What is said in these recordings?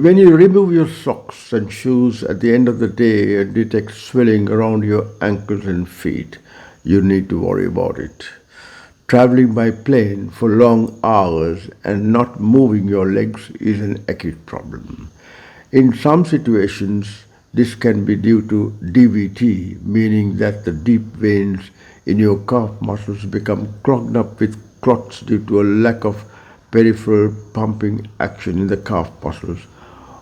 When you remove your socks and shoes at the end of the day and detect swelling around your ankles and feet, you need to worry about it. Traveling by plane for long hours and not moving your legs is an acute problem. In some situations, this can be due to DVT, meaning that the deep veins in your calf muscles become clogged up with clots due to a lack of peripheral pumping action in the calf muscles,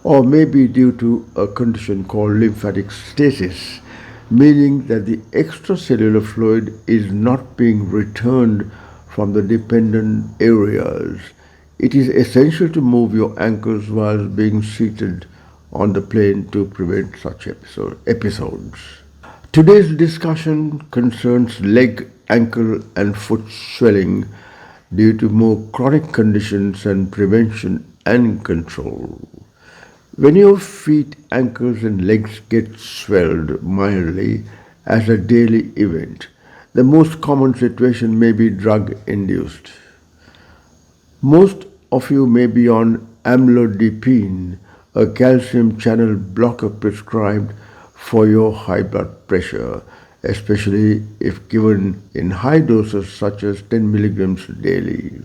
or maybe due to a condition called lymphatic stasis, meaning that the extracellular fluid is not being returned from the dependent areas. It is essential to move your ankles while being seated on the plane to prevent such episodes. Today's discussion concerns leg, ankle, and foot swelling due to more chronic conditions and prevention and control. When your feet, ankles, and legs get swelled mildly as a daily event, the most common situation may be drug induced. Most of you may be on amlodipine, a calcium channel blocker prescribed for your high blood pressure, especially if given in high doses such as 10 milligrams daily.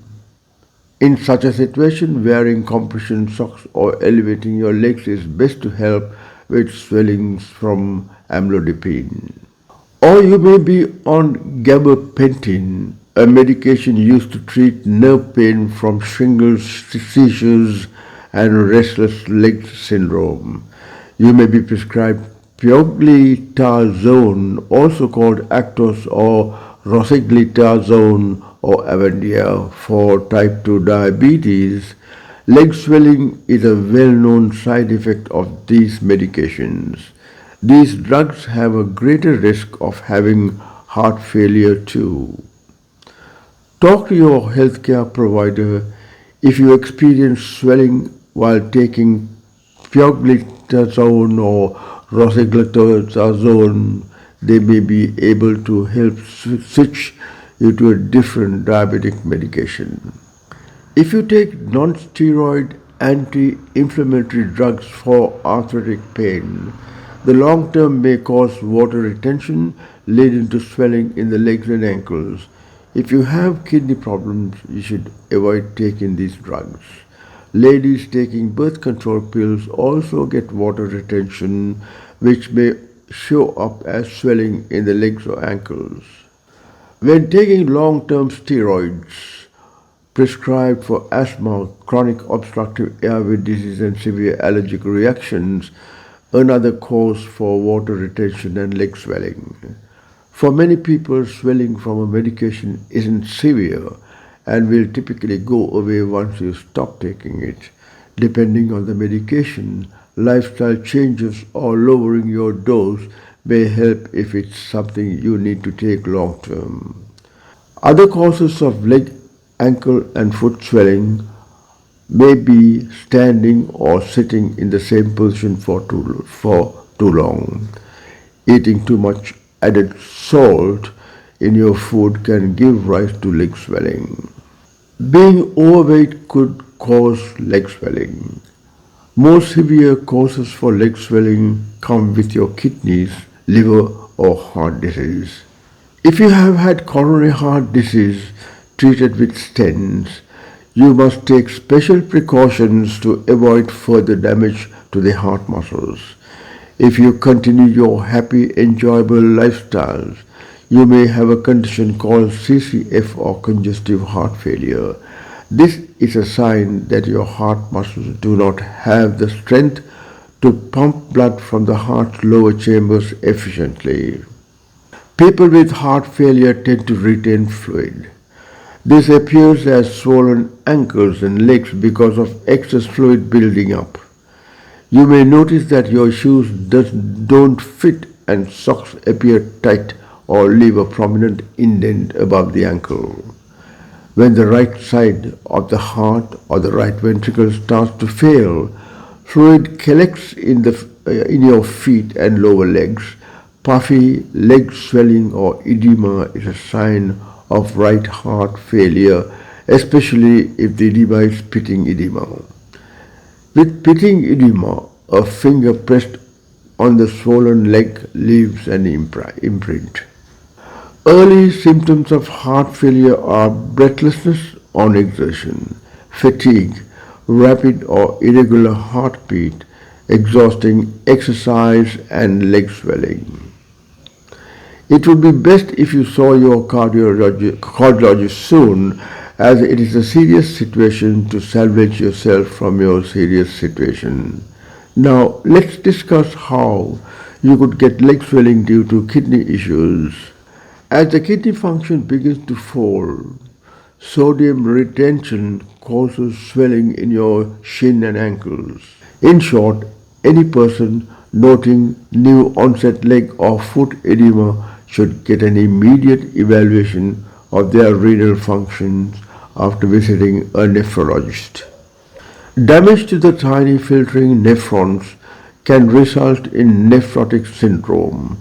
In such a situation, wearing compression socks or elevating your legs is best to help with swellings from amlodipine. Or you may be on gabapentin, a medication used to treat nerve pain from shingles, seizures, and restless leg syndrome. You may be prescribed pioglitazone, also called Actos or rosiglitazone or Avandia for type 2 diabetes. Leg swelling is a well-known side effect of these medications. These drugs have a greater risk of having heart failure too. Talk to your healthcare provider if you experience swelling while taking pioglitazone or rosiglitazone. They may be able to help switch you to a different diabetic medication. If you take non-steroid anti-inflammatory drugs for arthritic pain, the long term may cause water retention, leading to swelling in the legs and ankles. If you have kidney problems, you should avoid taking these drugs. Ladies taking birth control pills also get water retention, which may show up as swelling in the legs or ankles. When taking long-term steroids prescribed for asthma, chronic obstructive airway disease, and severe allergic reactions, another cause for water retention and leg swelling. For many people, swelling from a medication isn't severe and will typically go away once you stop taking it. Depending on the medication, lifestyle changes or lowering your dose may help if it's something you need to take long term. Other causes of leg, ankle, and foot swelling may be standing or sitting in the same position for too long. Eating too much added salt in your food can give rise to leg swelling. Being overweight could cause leg swelling. Most severe causes for leg swelling come with your kidneys, liver, or heart disease. If you have had coronary heart disease treated with stents, you must take special precautions to avoid further damage to the heart muscles. If you continue your happy, enjoyable lifestyles, you may have a condition called CCF or congestive heart failure. This is a sign that your heart muscles do not have the strength to pump blood from the heart's lower chambers efficiently. People with heart failure tend to retain fluid. This appears as swollen ankles and legs because of excess fluid building up. You may notice that your shoes don't fit and socks appear tight or leave a prominent indent above the ankle. When the right side of the heart or the right ventricle starts to fail, fluid collects in your feet and lower legs. Puffy leg swelling or edema is a sign of right heart failure, especially if the edema is pitting edema. With pitting edema, a finger pressed on the swollen leg leaves an imprint. Early symptoms of heart failure are breathlessness on exertion, fatigue, rapid or irregular heartbeat, exhausting exercise, and leg swelling. It would be best if you saw your cardiologist soon, as it is a serious situation to salvage yourself from your serious situation. Now, let's discuss how you could get leg swelling due to kidney issues. As the kidney function begins to fall, sodium retention causes swelling in your shin and ankles. In short, any person noting new onset leg or foot edema should get an immediate evaluation of their renal functions after visiting a nephrologist. Damage to the tiny filtering nephrons can result in nephrotic syndrome.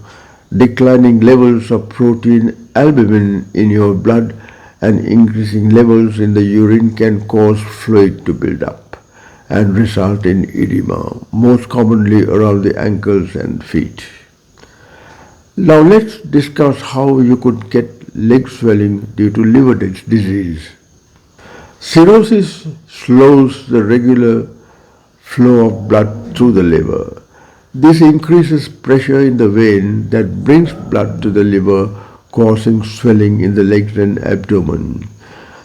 Declining levels of protein albumin in your blood and increasing levels in the urine can cause fluid to build up and result in edema, most commonly around the ankles and feet. Now let's discuss how you could get leg swelling due to liver disease. Cirrhosis slows the regular flow of blood through the liver. This increases pressure in the vein that brings blood to the liver, causing swelling in the legs and abdomen.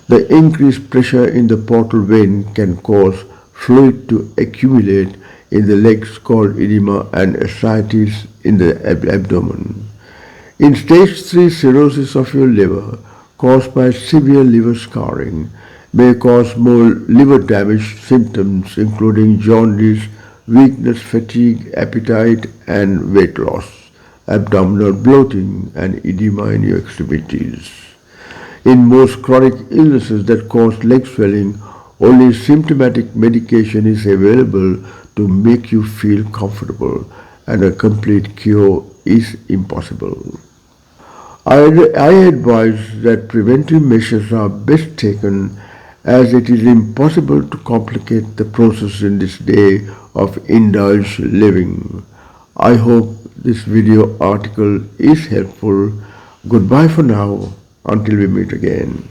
The increased pressure in the portal vein can cause fluid to accumulate in the legs called edema and ascites in the abdomen. In stage 3 cirrhosis of your liver caused by severe liver scarring may cause more liver damage symptoms including jaundice, weakness, fatigue, appetite and weight loss, abdominal bloating and edema in your extremities. In most chronic illnesses that cause leg swelling, only symptomatic medication is available to make you feel comfortable, and a complete cure is impossible. I advise that preventive measures are best taken, as it is impossible to complicate the process in this day of indulged living. I hope this video article is helpful. Goodbye for now, until we meet again.